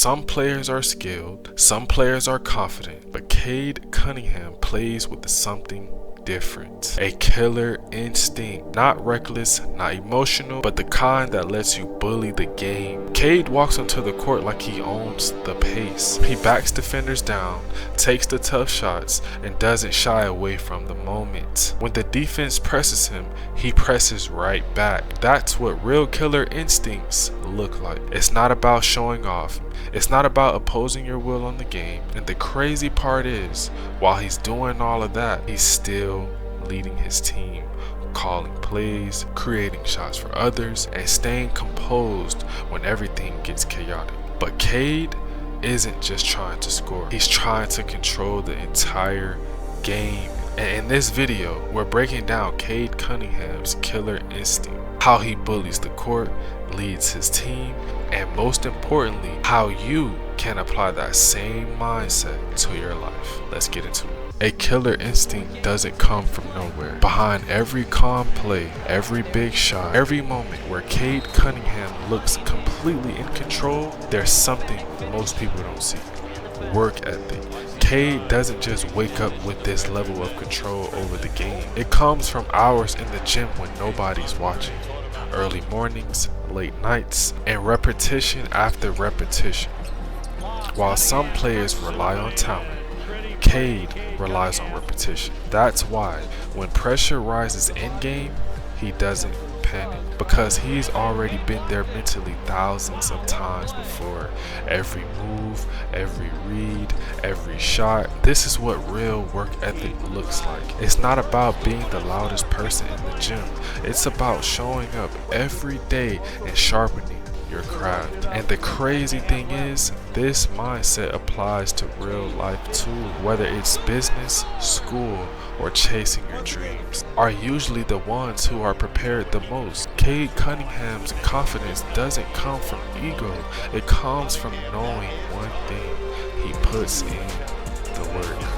Some players are skilled, some players are confident, but Cade Cunningham plays with something different. A killer instinct, not reckless, not emotional, but the kind that lets you bully the game. Cade walks onto the court like he owns the pace. He backs defenders down, takes the tough shots, and doesn't shy away from the moment. When the defense presses him, he presses right back. That's what real killer instincts look like. It's not about showing off. It's not about opposing your will on the game. And the crazy part is, while he's doing all of that, he's still leading his team, calling plays, creating shots for others, and staying composed when everything gets chaotic. But Cade isn't just trying to score. He's trying to control the entire game. And in this video, we're breaking down Cade Cunningham's killer instinct, how he bullies the court, leads his team, and most importantly, how you can apply that same mindset to your life. Let's get into it. A killer instinct doesn't come from nowhere. Behind every calm play, every big shot, every moment where Cade Cunningham looks completely in control, there's something most people don't see: work ethic. Cade doesn't just wake up with this level of control over the game. It comes from hours in the gym when nobody's watching, early mornings, late nights, and repetition after repetition. While some players rely on talent, Cade relies on repetition. That's why when pressure rises in game, he doesn't panic, because he's already been there mentally thousands of times before. Every move, every read, every shot. This is what real work ethic looks like. It's not about being the loudest person in the gym. It's about showing up every day and sharpening your craft. And the crazy thing is, this mindset applies to real life too. Whether it's business, school, or chasing your dreams, are usually the ones who are prepared the most. Cade Cunningham's confidence doesn't come from ego. It comes from knowing one thing: he puts in the work.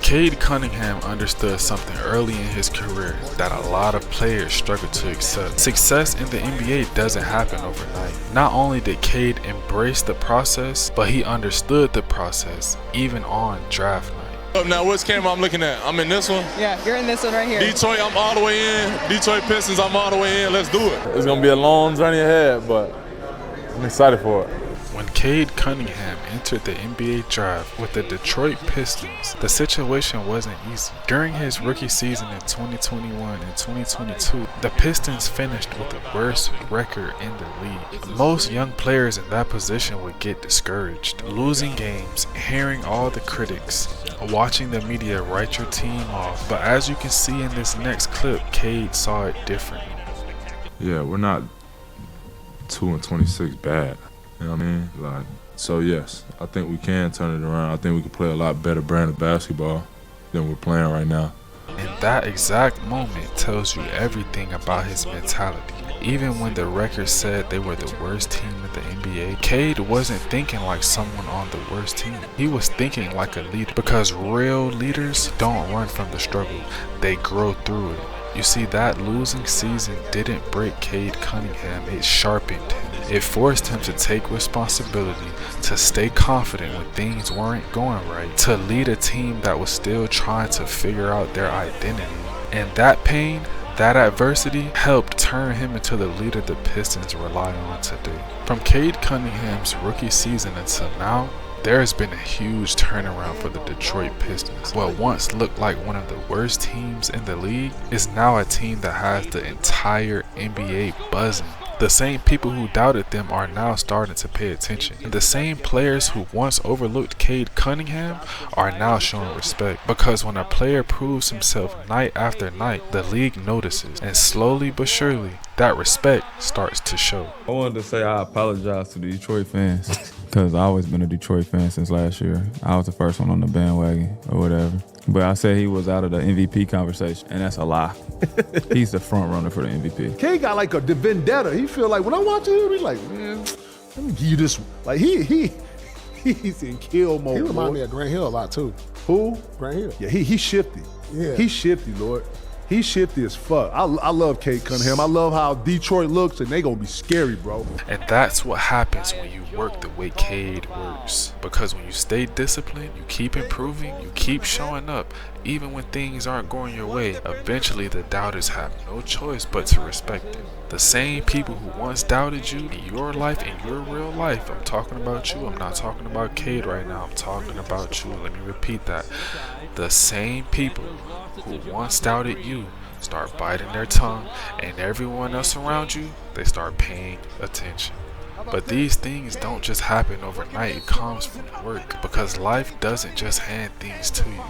Cade Cunningham understood something early in his career that a lot of players struggle to accept. Success in the NBA doesn't happen overnight. Not only did Cade embrace the process, but he understood the process even on draft night. Now, which camera I'm looking at? I'm in this one? Yeah, you're in this one right here. Detroit, I'm all the way in. Detroit Pistons, I'm all the way in. Let's do it. It's going to be a long journey ahead, but I'm excited for it. When Cade Cunningham entered the NBA draft with the Detroit Pistons, the situation wasn't easy. During his rookie season in 2021 and 2022, the Pistons finished with the worst record in the league. Most young players in that position would get discouraged, losing games, hearing all the critics, watching the media write your team off. But as you can see in this next clip, Cade saw it differently. Yeah, we're not 2-26 bad. You know what I mean? So yes, I think we can turn it around. I think we can play a lot better brand of basketball than we're playing right now. And that exact moment tells you everything about his mentality. Even when the record said they were the worst team in the NBA, Cade wasn't thinking like someone on the worst team. He was thinking like a leader, because real leaders don't run from the struggle, they grow through it. You see, that losing season didn't break Cade Cunningham, it sharpened him. It forced him to take responsibility, to stay confident when things weren't going right, to lead a team that was still trying to figure out their identity. And that pain, that adversity, helped turn him into the leader the Pistons rely on today. From Cade Cunningham's rookie season until now, there has been a huge turnaround for the Detroit Pistons. What once looked like one of the worst teams in the league is now a team that has the entire NBA buzzing. The same people who doubted them are now starting to pay attention. And the same players who once overlooked Cade Cunningham are now showing respect. Because when a player proves himself night after night, the league notices. And slowly but surely, that respect starts to show. I wanted to say I apologize to the Detroit fans because I've always been a Detroit fan since last year. I was the first one on the bandwagon or whatever. But I said he was out of the MVP conversation, and that's a lie. He's the front runner for the MVP. Cade got like a vendetta. He feel like when I watch him, he's like, man, let me give you this one. Like he's in kill mode. He remind me of Grant Hill a lot too. Who? Grant Hill. Yeah, he's shifty. Yeah. He's shifty, Lord. He shifty as fuck. I love Cade Cunningham. I love how Detroit looks, and they gonna be scary, bro. And that's what happens when you work the way Cade works. Because when you stay disciplined, you keep improving, you keep showing up, even when things aren't going your way, eventually the doubters have no choice but to respect it. The same people who once doubted you in your life, in your real life, I'm talking about you, I'm not talking about Cade right now, I'm talking about you. Let me repeat that. The same people who once doubted you start biting their tongue, and everyone else around you, they start paying attention. But these things don't just happen overnight. It comes from work, because life doesn't just hand things to you.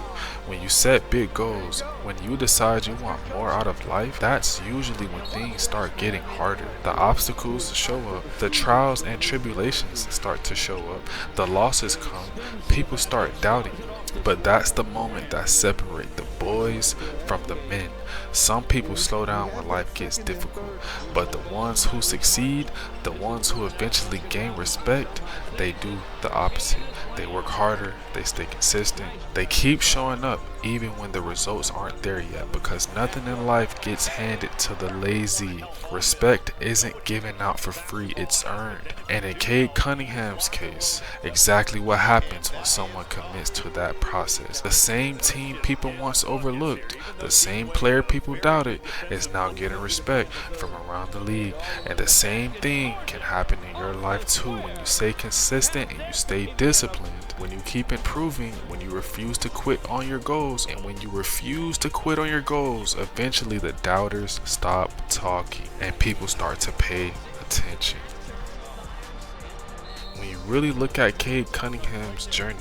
When you set big goals, when you decide you want more out of life, that's usually when things start getting harder. The obstacles show up, the trials and tribulations start to show up, the losses come, people start doubting you. But that's the moment that separates the boys from the men. Some people slow down when life gets difficult, but the ones who succeed, the ones who eventually gain respect, they do the opposite. They work harder, they stay consistent, they keep showing up even when the results aren't there yet, because nothing in life gets handed to the lazy. Respect isn't given out for free, it's earned. And in Cade Cunningham's case, exactly what happens when someone commits to that process. The same team people once overlooked, the same player people doubted, is now getting respect from around the league. And the same thing can happen in your life too, when you stay consistent and you stay disciplined, when you keep improving, when you refuse to quit on your goals. And when you refuse to quit on your goals, eventually the doubters stop talking and people start to pay attention. When you really look at Cade Cunningham's journey,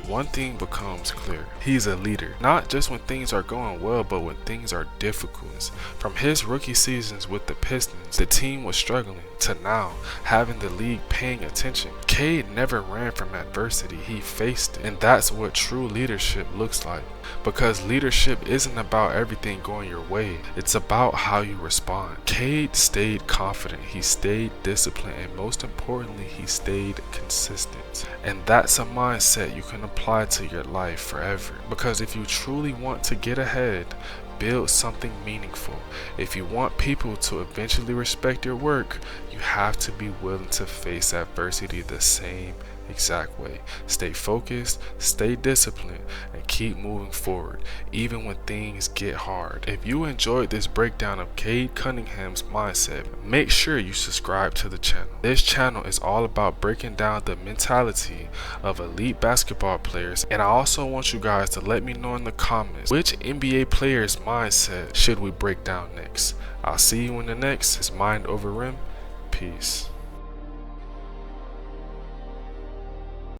one thing becomes clear. He's a leader, not just when things are going well, but when things are difficult. From his rookie seasons with the Pistons, the team was struggling, to now having the league paying attention. Cade never ran from adversity, he faced it. And that's what true leadership looks like. Because leadership isn't about everything going your way, it's about how you respond. Cade stayed confident, he stayed disciplined, and most importantly, he stayed consistent. And that's a mindset you can apply to your life forever. Because if you truly want to get ahead, build something meaningful. If you want people to eventually respect your work, you have to be willing to face adversity the same exact way. Stay focused, stay disciplined, and keep moving forward, even when things get hard. If you enjoyed this breakdown of Cade Cunningham's mindset, make sure you subscribe to the channel. This channel is all about breaking down the mentality of elite basketball players, and I also want you guys to let me know in the comments which NBA player's mindset should we break down next. I'll see you in the next. It's Mind Over Rim. Peace.